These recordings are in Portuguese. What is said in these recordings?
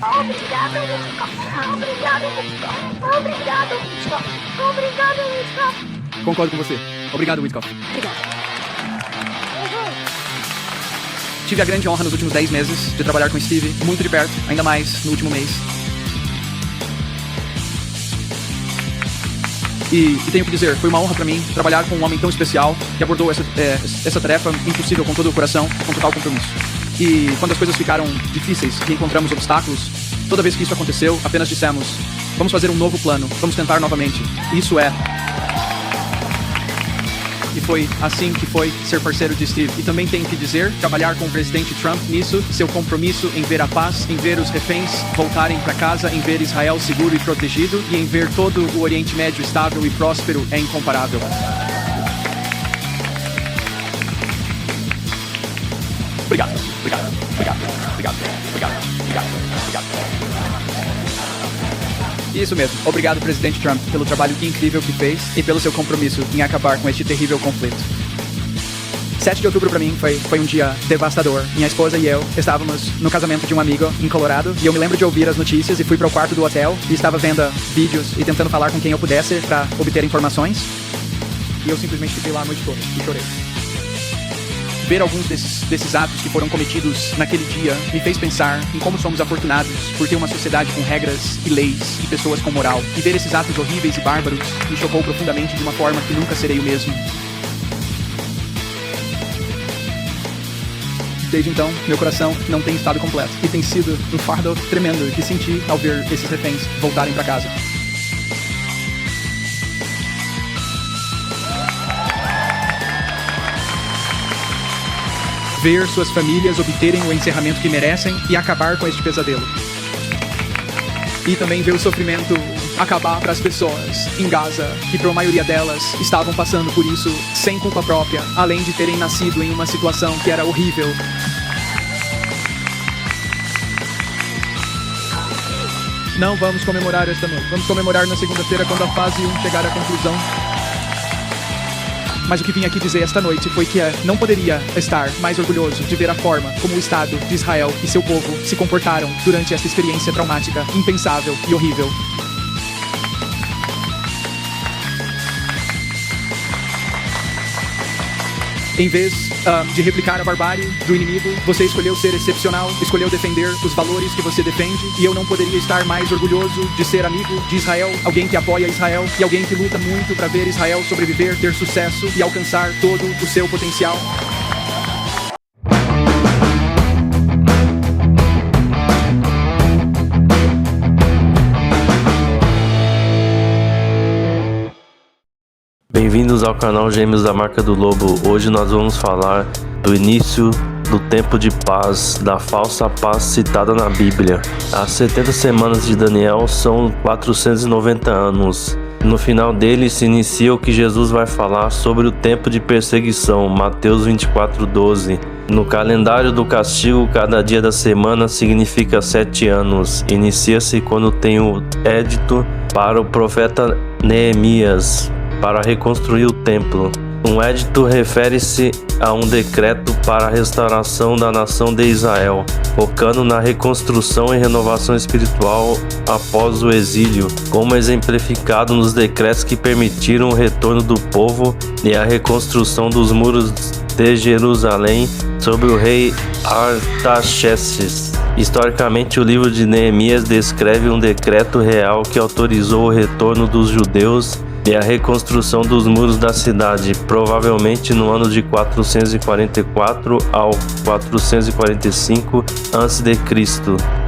Obrigado, Hitchcock. Obrigado, Hitchcock. Obrigado, Hitchcock. Obrigado, Hitchcock. Concordo com você. Obrigado, Whitcock. Obrigado. Tive a grande honra nos últimos 10 meses de trabalhar com Steve muito de perto, ainda mais no último mês. E tenho que dizer, foi uma honra para mim trabalhar com um homem tão especial que abordou essa tarefa impossível com todo o coração, com total compromisso. E quando as coisas ficaram difíceis e encontramos obstáculos, toda vez que isso aconteceu, apenas dissemos: vamos fazer um novo plano, vamos tentar novamente. Isso é. E foi assim que foi ser parceiro de Steve. E também tenho que dizer, trabalhar com o presidente Trump nisso, seu compromisso em ver a paz, em ver os reféns voltarem para casa, em ver Israel seguro e protegido, e em ver todo o Oriente Médio estável e próspero é incomparável. Obrigado, obrigado, obrigado, obrigado, obrigado, obrigado, obrigado. Isso mesmo. Obrigado, presidente Trump, pelo trabalho incrível que fez e pelo seu compromisso em acabar com este terrível conflito. 7 de outubro para mim foi um dia devastador. Minha esposa e eu estávamos no casamento de um amigo em Colorado e eu me lembro de ouvir as notícias e fui para o quarto do hotel e estava vendo vídeos e tentando falar com quem eu pudesse para obter informações. E eu simplesmente fiquei lá a noite toda e chorei. Ver alguns desses atos que foram cometidos naquele dia me fez pensar em como somos afortunados por ter uma sociedade com regras e leis e pessoas com moral. E ver esses atos horríveis e bárbaros me chocou profundamente de uma forma que nunca serei o mesmo. Desde então, meu coração não tem estado completo. E tem sido um fardo tremendo que senti ao ver esses reféns voltarem para casa. Ver suas famílias obterem o encerramento que merecem e acabar com este pesadelo. E também ver o sofrimento acabar para as pessoas em Gaza, que para a maioria delas estavam passando por isso sem culpa própria, além de terem nascido em uma situação que era horrível. Não vamos comemorar esta noite. Vamos comemorar na segunda-feira quando a fase 1 chegar à conclusão. Mas o que vim aqui dizer esta noite foi que não poderia estar mais orgulhoso de ver a forma como o Estado de Israel e seu povo se comportaram durante esta experiência traumática, impensável e horrível. Em vez de replicar a barbárie do inimigo, você escolheu ser excepcional, escolheu defender os valores que você defende, e eu não poderia estar mais orgulhoso de ser amigo de Israel, alguém que apoia Israel e alguém que luta muito para ver Israel sobreviver, ter sucesso e alcançar todo o seu potencial. Bem-vindos ao canal Gêmeos da Marca do Lobo. Hoje nós vamos falar do início do tempo de paz, da falsa paz citada na Bíblia. As 70 semanas de Daniel são 490 anos. No final dele se inicia o que Jesus vai falar sobre o tempo de perseguição, Mateus 24:12. No calendário do castigo, cada dia da semana significa 7 anos. Inicia-se quando tem o édito para o profeta Neemias para reconstruir o templo. Um édito refere-se a um decreto para a restauração da nação de Israel, focando na reconstrução e renovação espiritual após o exílio, como exemplificado nos decretos que permitiram o retorno do povo e a reconstrução dos muros de Jerusalém sob o rei Artaxerxes. Historicamente, o livro de Neemias descreve um decreto real que autorizou o retorno dos judeus e a reconstrução dos muros da cidade, provavelmente no ano de 444 ao 445 a.C.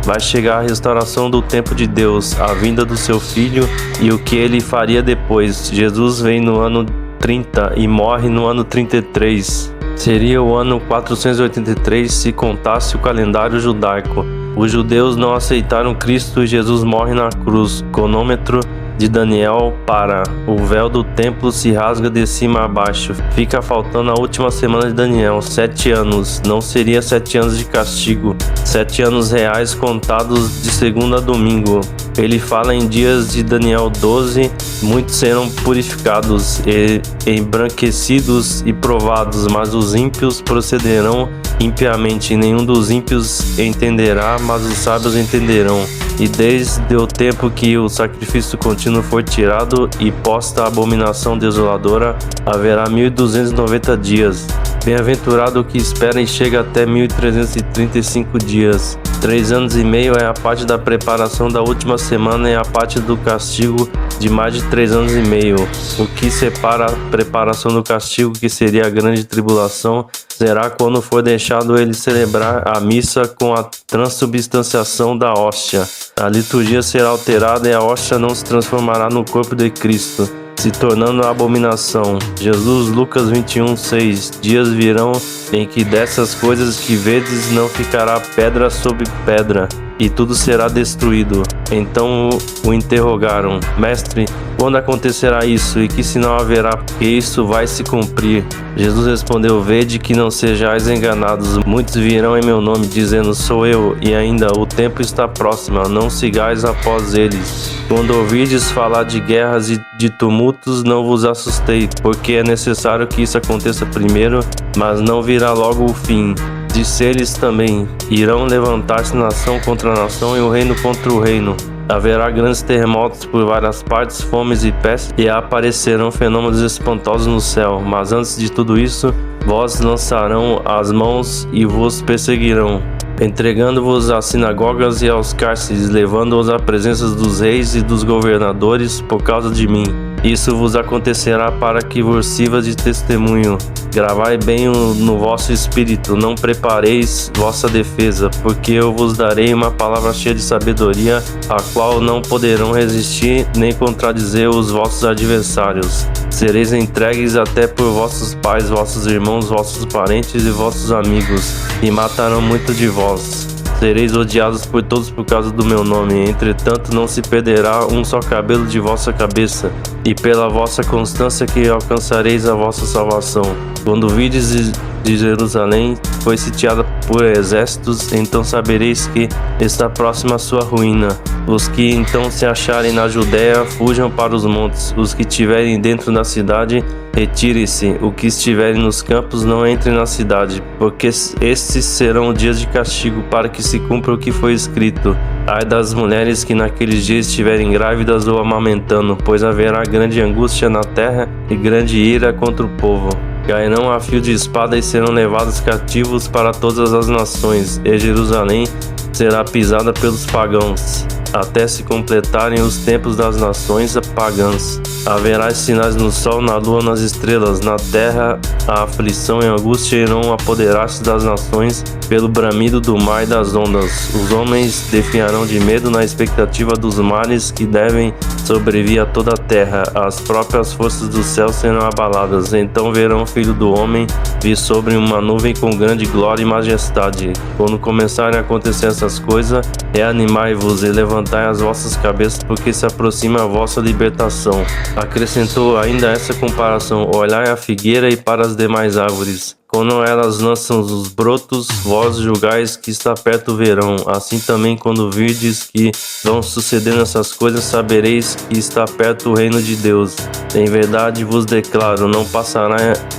Vai chegar a restauração do templo de Deus, a vinda do seu filho e o que ele faria depois. Jesus vem no ano 30 e morre no ano 33. Seria o ano 483 se contasse o calendário judaico. Os judeus não aceitaram Cristo e Jesus morre na cruz. Cronômetro de Daniel para. O véu do templo se rasga de cima a baixo. Fica faltando a última semana de Daniel, 7 anos. Não seria 7 anos de castigo, 7 anos reais contados de segunda a domingo. Ele fala em dias de Daniel 12, muitos serão purificados e embranquecidos e provados, mas os ímpios procederão impiamente. Nenhum dos ímpios entenderá, mas os sábios entenderão. E desde o tempo que o sacrifício contínuo for tirado e posta a abominação desoladora, haverá 1290 dias. Bem-aventurado o que espera e chega até 1335 dias. 3 anos e meio é a parte da preparação da última semana e a parte do castigo de mais de 3 anos e meio. O que separa a preparação do castigo, que seria a grande tribulação, será quando for deixado ele celebrar a missa com a transubstanciação da hóstia. A liturgia será alterada e a hóstia não se transformará no corpo de Cristo, se tornando a abominação. Jesus, Lucas 21:6. Dias virão em que dessas coisas que vedes não ficará pedra sobre pedra, e tudo será destruído. Então o interrogaram: Mestre, quando acontecerá isso, e que sinal haverá, porque isso vai se cumprir? Jesus respondeu: Vede que não sejais enganados. Muitos virão em meu nome, dizendo: Sou eu, e ainda o tempo está próximo, não sigais após eles. Quando ouvirdes falar de guerras e de tumultos, não vos assustei, porque é necessário que isso aconteça primeiro, mas não virá logo o fim. Disse-lhes também: irão levantar-se nação contra nação e o reino contra o reino. Haverá grandes terremotos por várias partes, fomes e pestes, e aparecerão fenômenos espantosos no céu. Mas antes de tudo isso, vós lançarão as mãos e vos perseguirão, entregando-vos às sinagogas e aos cárceres, levando-os à presença dos reis e dos governadores por causa de mim. Isso vos acontecerá para que vos sirva de testemunho. Gravai bem no vosso espírito, não prepareis vossa defesa, porque eu vos darei uma palavra cheia de sabedoria, a qual não poderão resistir nem contradizer os vossos adversários. Sereis entregues até por vossos pais, vossos irmãos, vossos parentes e vossos amigos, e matarão muito de vós. Sereis odiados por todos por causa do meu nome. Entretanto, não se perderá um só cabelo de vossa cabeça, e pela vossa constância que alcançareis a vossa salvação. Quando vides de Jerusalém foi sitiada por exércitos, então sabereis que está próxima a sua ruína. Os que então se acharem na Judéia, fujam para os montes. Os que estiverem dentro da cidade, retirem-se. O que estiverem nos campos, não entrem na cidade, porque estes serão dias de castigo, para que se cumpra o que foi escrito. Ai das mulheres que naqueles dias estiverem grávidas ou amamentando, pois haverá grande angústia na terra e grande ira contra o povo. Cairão a fio de espada e serão levados cativos para todas as nações, e Jerusalém será pisada pelos pagãos, até se completarem os tempos das nações pagãs. Haverá sinais no sol, na lua, nas estrelas. Na terra a aflição e a angústia irão apoderar-se das nações pelo bramido do mar e das ondas. Os homens definharão de medo na expectativa dos mares que devem sobrevir a toda a terra. As próprias forças do céu serão abaladas. Então verão o Filho do Homem vir sobre uma nuvem com grande glória e majestade. Quando começarem a acontecer essas coisas, reanimai-vos e levantai as vossas cabeças, porque se aproxima a vossa libertação. Acrescentou ainda essa comparação: olhai a figueira e para as demais árvores. Quando elas lançam os brotos, vós julgais que está perto o verão. Assim também, quando virdes que vão sucedendo essas coisas, sabereis que está perto o reino de Deus. Em verdade vos declaro, não passará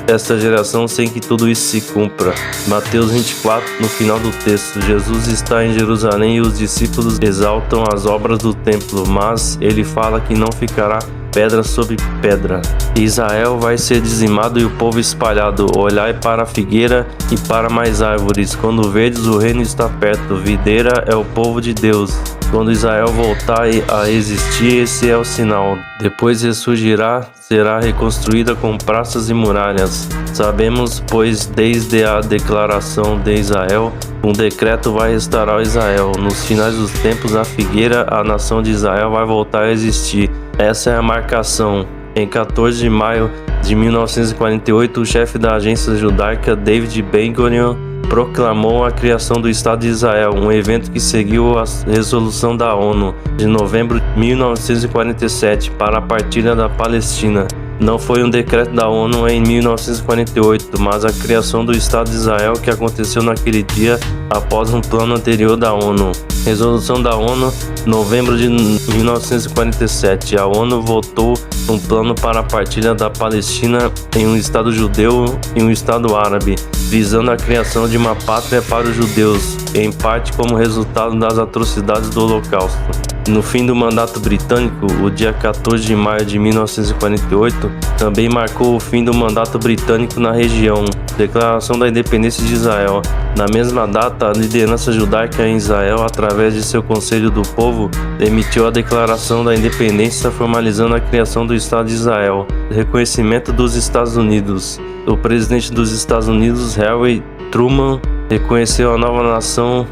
esta geração sem que tudo isso se cumpra. Mateus 24, no final do texto. Jesus está em Jerusalém e os discípulos exaltam as obras do templo, mas ele fala que não ficará pedra sobre pedra. Israel vai ser dizimado e o povo espalhado. Olhai para a figueira e para mais árvores. Quando verdes, o reino está perto. Videira é o povo de Deus. Quando Israel voltar a existir, esse é o sinal. Depois ressurgirá, será reconstruída com praças e muralhas. Sabemos, pois, desde a declaração de Israel, um decreto vai restaurar Israel. Nos finais dos tempos, a figueira, a nação de Israel, vai voltar a existir. Essa é a marcação. Em 14 de maio de 1948, o chefe da agência judaica, David Ben-Gurion, proclamou a criação do Estado de Israel, um evento que seguiu a resolução da ONU de novembro de 1947 para a partilha da Palestina. Não foi um decreto da ONU em 1948, mas a criação do Estado de Israel que aconteceu naquele dia após um plano anterior da ONU. Resolução da ONU, novembro de 1947. A ONU votou um plano para a partilha da Palestina em um Estado judeu e um Estado árabe, visando a criação de uma pátria para os judeus, em parte como resultado das atrocidades do Holocausto. No fim do mandato britânico, o dia 14 de maio de 1948 também marcou o fim do mandato britânico na região, declaração da independência de Israel. Na mesma data, a liderança judaica em Israel, através de seu Conselho do Povo, emitiu a Declaração da Independência, formalizando a criação do Estado de Israel. Reconhecimento dos Estados Unidos. O presidente dos Estados Unidos, Harry Truman, reconheceu a nova nação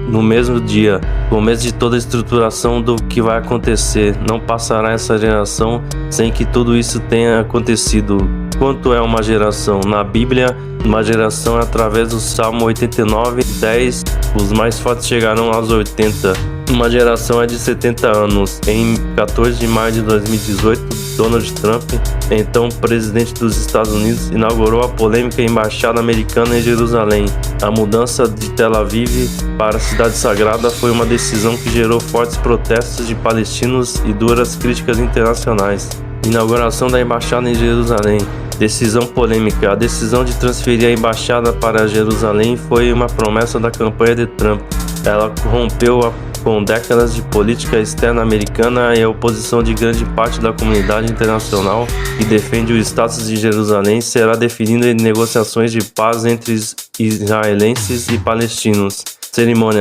no mesmo dia, começo de toda a estruturação do que vai acontecer. Não passará essa geração sem que tudo isso tenha acontecido. Quanto é uma geração? Na Bíblia, uma geração é através do Salmo 89, 10, os mais fortes chegarão aos 80. Uma geração é de 70 anos. Em 14 de maio de 2018, Donald Trump, então presidente dos Estados Unidos, inaugurou a polêmica embaixada americana em Jerusalém. A mudança de Tel Aviv para a cidade sagrada foi uma decisão que gerou fortes protestos de palestinos e duras críticas internacionais. Inauguração da embaixada em Jerusalém. Decisão polêmica. A decisão de transferir a embaixada para Jerusalém foi uma promessa da campanha de Trump. Ela rompeu com décadas de política externa americana e a oposição de grande parte da comunidade internacional que defende o status de Jerusalém será definida em negociações de paz entre israelenses e palestinos.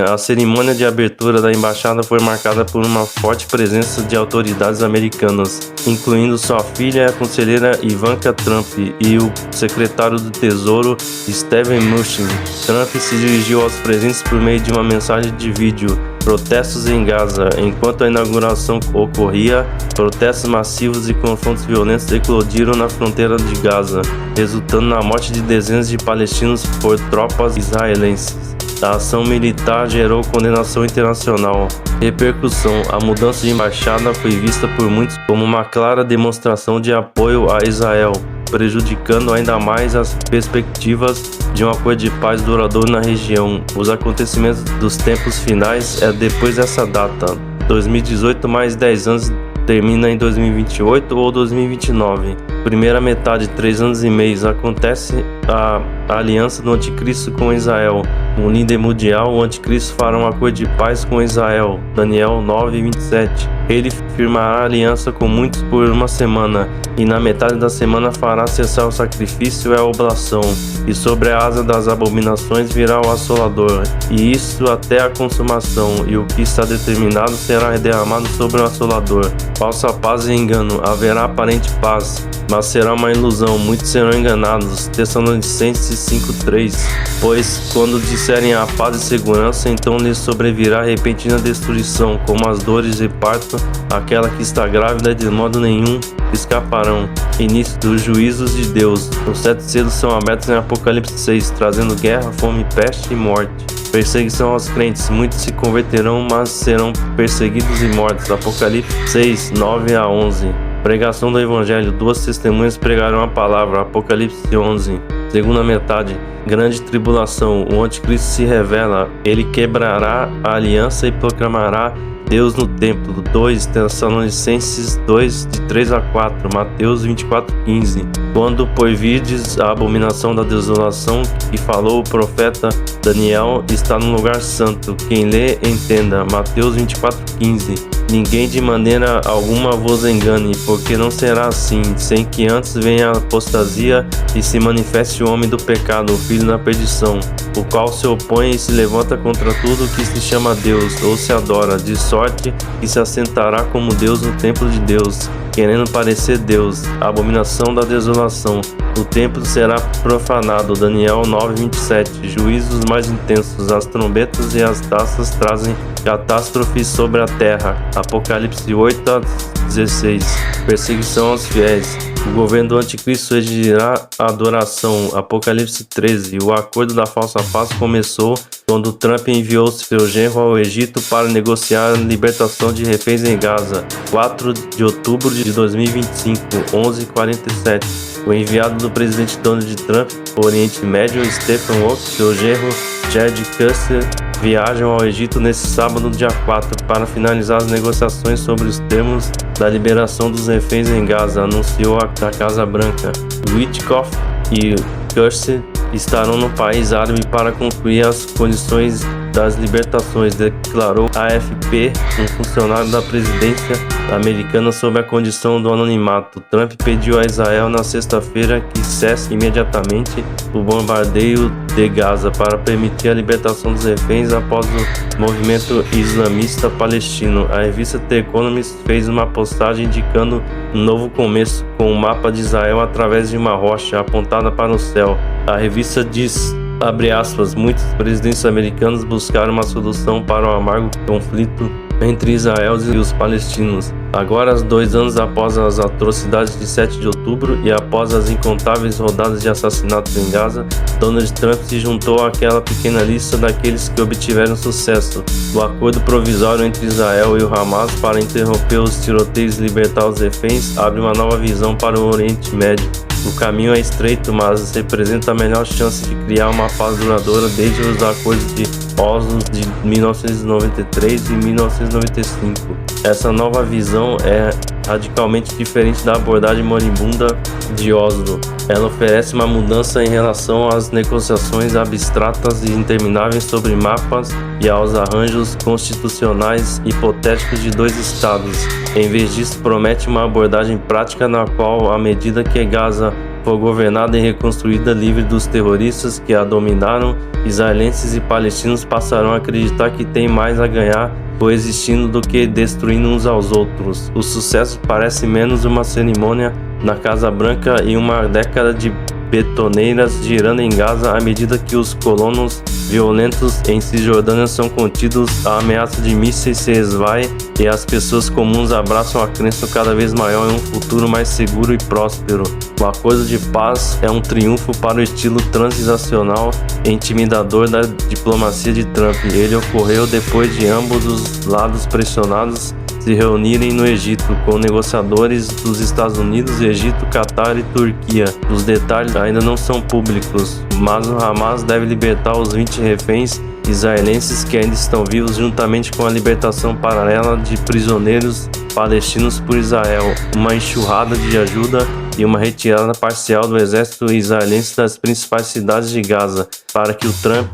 A cerimônia de abertura da embaixada foi marcada por uma forte presença de autoridades americanas, incluindo sua filha, a conselheira Ivanka Trump, e o secretário do Tesouro, Steven Mnuchin. Trump se dirigiu aos presentes por meio de uma mensagem de vídeo. Protestos em Gaza. Enquanto a inauguração ocorria, protestos massivos e confrontos violentos eclodiram na fronteira de Gaza, resultando na morte de dezenas de palestinos por tropas israelenses. A ação militar gerou condenação internacional. Repercussão. A mudança de embaixada foi vista por muitos como uma clara demonstração de apoio a Israel, prejudicando ainda mais as perspectivas de um acordo de paz duradouro na região. Os acontecimentos dos tempos finais é depois dessa data. 2018 mais 10 anos termina em 2028 ou 2029. Primeira metade, 3 anos e meio, acontece a aliança do anticristo com Israel. No líder mundial, o anticristo fará um acordo de paz com Israel. Daniel 9:27. Ele firmará aliança com muitos por uma semana, e na metade da semana fará cessar o sacrifício e a oblação, e sobre a asa das abominações virá o assolador, e isso até a consumação, e o que está determinado será derramado sobre o assolador. Falsa paz e engano. Haverá aparente paz, mas será uma ilusão, muitos serão enganados. Tessalonicenses 5:3. Pois quando disserem a paz e segurança, então lhes sobrevirá repentina destruição, como as dores de parto. Aquela que está grávida de modo nenhum escaparão. Início dos juízos de Deus. Os 7 selos são abertos em Apocalipse 6, trazendo guerra, fome, peste e morte. Perseguição aos crentes. Muitos se converterão, mas serão perseguidos e mortos. Apocalipse 6, 9-11. Pregação do Evangelho. 2 testemunhas pregarão a palavra. Apocalipse 11. Segunda metade. Grande tribulação. O anticristo se revela. Ele quebrará a aliança e proclamará Deus no templo. 2 Tessalonicenses 2, de 3-4. Mateus 24:15. Quando por virdes a abominação da desolação que falou o profeta Daniel, está no lugar santo. Quem lê, entenda. Mateus 24:15. Ninguém de maneira alguma vos engane, porque não será assim, sem que antes venha a apostasia e se manifeste o homem do pecado, o filho da perdição, o qual se opõe e se levanta contra tudo que se chama Deus ou se adora, de sorte que se assentará como Deus no templo de Deus, querendo parecer Deus. A abominação da desolação. O templo será profanado. Daniel 9:27. Juízos mais intensos. As trombetas e as taças trazem catástrofes sobre a terra. Apocalipse 8-16. Perseguição aos fiéis. O governo do anticristo exigirá adoração. Apocalipse 13. O acordo da falsa paz começou quando Trump enviou seu genro ao Egito para negociar a libertação de reféns em Gaza. 4 de outubro de 2025, 11:47. O enviado do presidente Donald Trump ao Oriente Médio, Stephen Wolf, seu genro Jared Kushner, viajam ao Egito nesse sábado, dia 4, para finalizar as negociações sobre os termos da liberação dos reféns em Gaza, anunciou a Casa Branca. Witkoff e Kersey estarão no país árabe para concluir as condições das libertações, declarou a AFP, um funcionário da presidência americana, sob a condição do anonimato. Trump pediu a Israel na sexta-feira que cesse imediatamente o bombardeio de Gaza para permitir a libertação dos reféns após o movimento islamista palestino. A revista The Economist fez uma postagem indicando um novo começo com um mapa de Israel através de uma rocha apontada para o céu. A revista diz, abre aspas, muitos presidentes americanos buscaram uma solução para o amargo conflito entre Israel e os palestinos. Agora, 2 anos após as atrocidades de 7 de outubro e após as incontáveis rodadas de assassinatos em Gaza, Donald Trump se juntou àquela pequena lista daqueles que obtiveram sucesso. O acordo provisório entre Israel e o Hamas para interromper os tiroteios e libertar os reféns abre uma nova visão para o Oriente Médio. O caminho é estreito, mas representa a melhor chance de criar uma paz duradoura desde os acordos de Oslo de 1993 e 1995. Essa nova visão é radicalmente diferente da abordagem moribunda de Oslo. Ela oferece uma mudança em relação às negociações abstratas e intermináveis sobre mapas e aos arranjos constitucionais hipotéticos de 2 estados. Em vez disso, promete uma abordagem prática na qual, à medida que Gaza for governada e reconstruída livre dos terroristas que a dominaram, israelenses e palestinos passarão a acreditar que têm mais a ganhar coexistindo do que destruindo uns aos outros. O sucesso parece menos uma cerimônia na Casa Branca e uma década de betoneiras girando em Gaza à medida que os colonos violentos em Cisjordânia são contidos, a ameaça de mísseis se esvai e as pessoas comuns abraçam a crença cada vez maior em um futuro mais seguro e próspero. O acordo de paz é um triunfo para o estilo transicional e intimidador da diplomacia de Trump. Ele ocorreu depois de ambos os lados pressionados se reunirem no Egito, com negociadores dos Estados Unidos, Egito, Catar e Turquia. Os detalhes ainda não são públicos, mas o Hamas deve libertar os 20 reféns israelenses que ainda estão vivos, juntamente com a libertação paralela de prisioneiros palestinos por Israel, uma enxurrada de ajuda e uma retirada parcial do exército israelense das principais cidades de Gaza, para que o Trump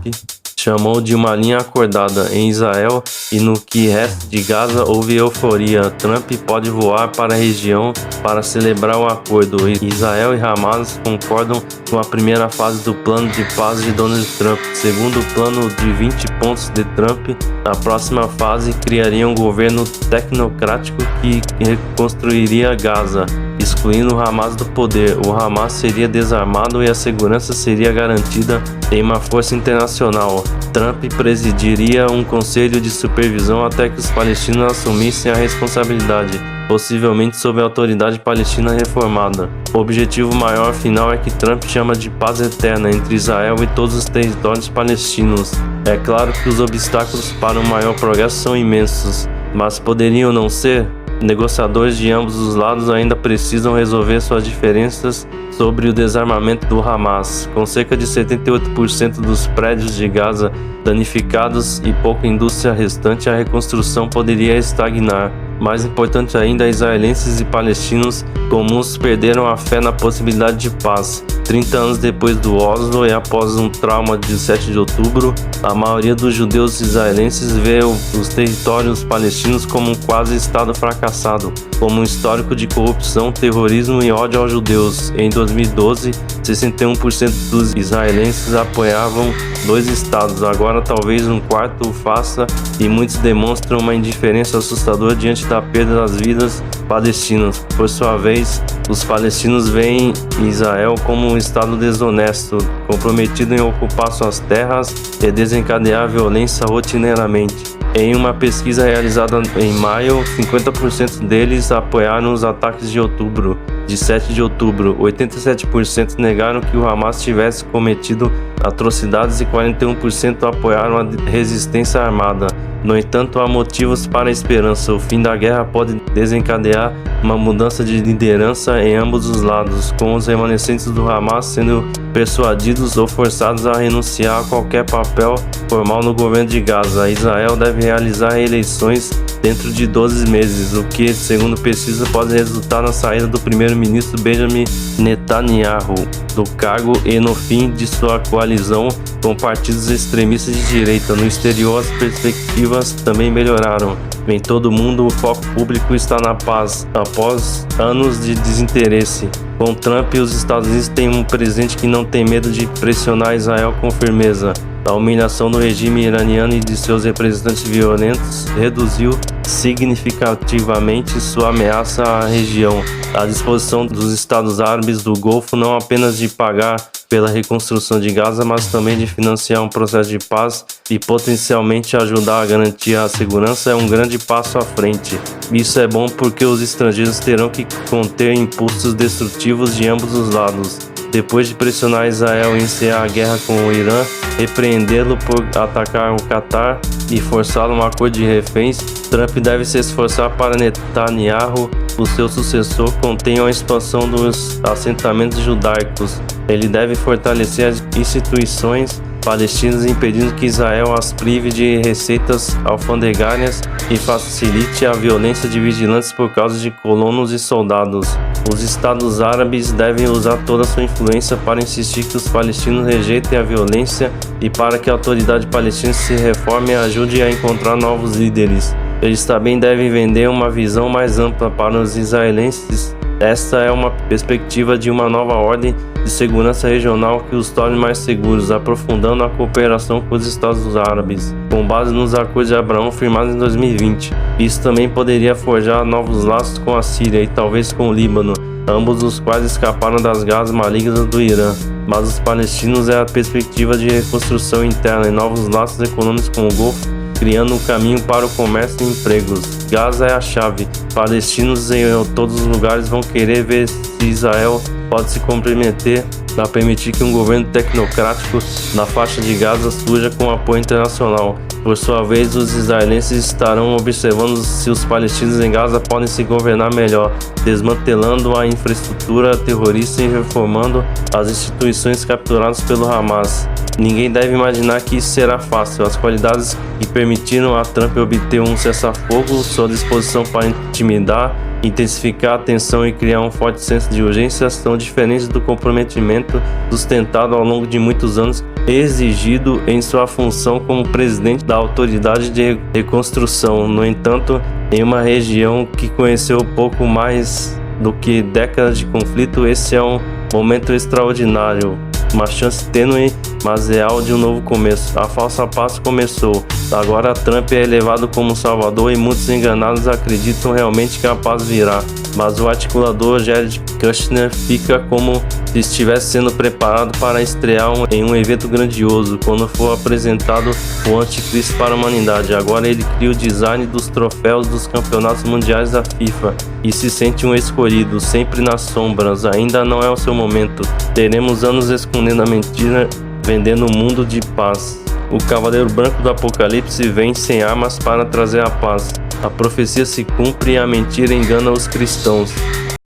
chamou de uma linha acordada. Em Israel e no que resta de Gaza houve euforia. Trump pode voar para a região para celebrar o acordo. Israel e Hamas concordam com a primeira fase do plano de paz de Donald Trump. Segundo o plano de 20 pontos de Trump, a próxima fase criaria um governo tecnocrático que reconstruiria Gaza, excluindo o Hamas do poder. O Hamas seria desarmado e a segurança seria garantida em uma força internacional. Trump presidiria um conselho de supervisão até que os palestinos assumissem a responsabilidade, possivelmente sob a autoridade palestina reformada. O objetivo maior final é que Trump chama de paz eterna entre Israel e todos os territórios palestinos. É claro que os obstáculos para um maior progresso são imensos, mas poderiam não ser? Negociadores de ambos os lados ainda precisam resolver suas diferenças sobre o desarmamento do Hamas. Com cerca de 78% dos prédios de Gaza danificados e pouca indústria restante, a reconstrução poderia estagnar. Mais importante ainda, israelenses e palestinos comuns perderam a fé na possibilidade de paz. 30 anos depois do Oslo e após um trauma de 7 de outubro, a maioria dos judeus israelenses vê os territórios palestinos como um quase estado fracassado, como um histórico de corrupção, terrorismo e ódio aos judeus. Em 2012, 61% dos israelenses apoiavam 2 estados, agora talvez um quarto o faça, e muitos demonstram uma indiferença assustadora diante da perda das vidas palestinas. Por sua vez, os palestinos veem Israel como um estado desonesto, comprometido em ocupar suas terras e desencadear violência rotineiramente. Em uma pesquisa realizada em maio, 50% deles apoiaram os ataques de 7 de outubro. 87% negaram que o Hamas tivesse cometido atrocidades e 41% apoiaram a resistência armada. No entanto, há motivos para a esperança. O fim da guerra pode desencadear uma mudança de liderança em ambos os lados, com os remanescentes do Hamas sendo persuadidos ou forçados a renunciar a qualquer papel formal no governo de Gaza. Israel deve realizar eleições dentro de 12 meses, o que, segundo pesquisa, pode resultar na saída do primeiro-ministro Benjamin Netanyahu do cargo e no fim de sua coalizão com partidos extremistas de direita. No exterior, as perspectivas também melhoraram. Em todo o mundo, o foco público está na paz, após anos de desinteresse. Com Trump, os Estados Unidos têm um presidente que não tem medo de pressionar Israel com firmeza. A humilhação do regime iraniano e de seus representantes violentos reduziu significativamente sua ameaça à região. A disposição dos Estados Árabes do Golfo não apenas de pagar pela reconstrução de Gaza, mas também de financiar um processo de paz e potencialmente ajudar a garantir a segurança é um grande passo à frente. Isso é bom porque os estrangeiros terão que conter impulsos destrutivos de ambos os lados. Depois de pressionar Israel em encerrar a guerra com o Irã, repreendê-lo por atacar o Catar e forçá-lo a um acordo de reféns, Trump deve se esforçar para Netanyahu, o seu sucessor, contenha a expansão dos assentamentos judaicos. Ele deve fortalecer as instituições palestinas, impedindo que Israel as prive de receitas alfandegárias e facilite a violência de vigilantes por causa de colonos e soldados. Os Estados Árabes devem usar toda a sua influência para insistir que os palestinos rejeitem a violência e para que a autoridade palestina se reforme e ajude a encontrar novos líderes. Eles também devem vender uma visão mais ampla para os israelenses. Esta é uma perspectiva de uma nova ordem de segurança regional que os torne mais seguros, aprofundando a cooperação com os Estados Árabes, com base nos acordos de Abraão firmados em 2020. Isso também poderia forjar novos laços com a Síria e talvez com o Líbano, ambos os quais escaparam das garras malignas do Irã. Mas os palestinos é a perspectiva de reconstrução interna e novos laços econômicos com o Golfo, criando um caminho para o comércio e empregos. Gaza é a chave. Palestinos em todos os lugares vão querer ver se Israel pode se comprometer a permitir que um governo tecnocrático na faixa de Gaza surja com apoio internacional. Por sua vez, os israelenses estarão observando se os palestinos em Gaza podem se governar melhor, desmantelando a infraestrutura terrorista e reformando as instituições capturadas pelo Hamas. Ninguém deve imaginar que isso será fácil. As qualidades que permitiram a Trump obter um cessar-fogo, sua disposição para intimidar, intensificar a tensão e criar um forte senso de urgência são diferentes do comprometimento sustentado ao longo de muitos anos exigido em sua função como presidente da Autoridade de Reconstrução. No entanto, em uma região que conheceu pouco mais do que décadas de conflito, esse é um momento extraordinário. Uma chance tênue, mas real de um novo começo. A falsa paz começou. Agora Trump é elevado como salvador e muitos enganados acreditam realmente que a paz virá. Mas o articulador Jared Kushner fica como se estivesse sendo preparado para estrear em um evento grandioso, quando for apresentado o anticristo para a humanidade. Agora ele cria o design dos troféus dos campeonatos mundiais da FIFA e se sente um escolhido, sempre nas sombras. Ainda não é o seu momento. Teremos anos escondendo a mentira, vendendo um mundo de paz. O Cavaleiro Branco do Apocalipse vem sem armas para trazer a paz. A profecia se cumpre e a mentira engana os cristãos.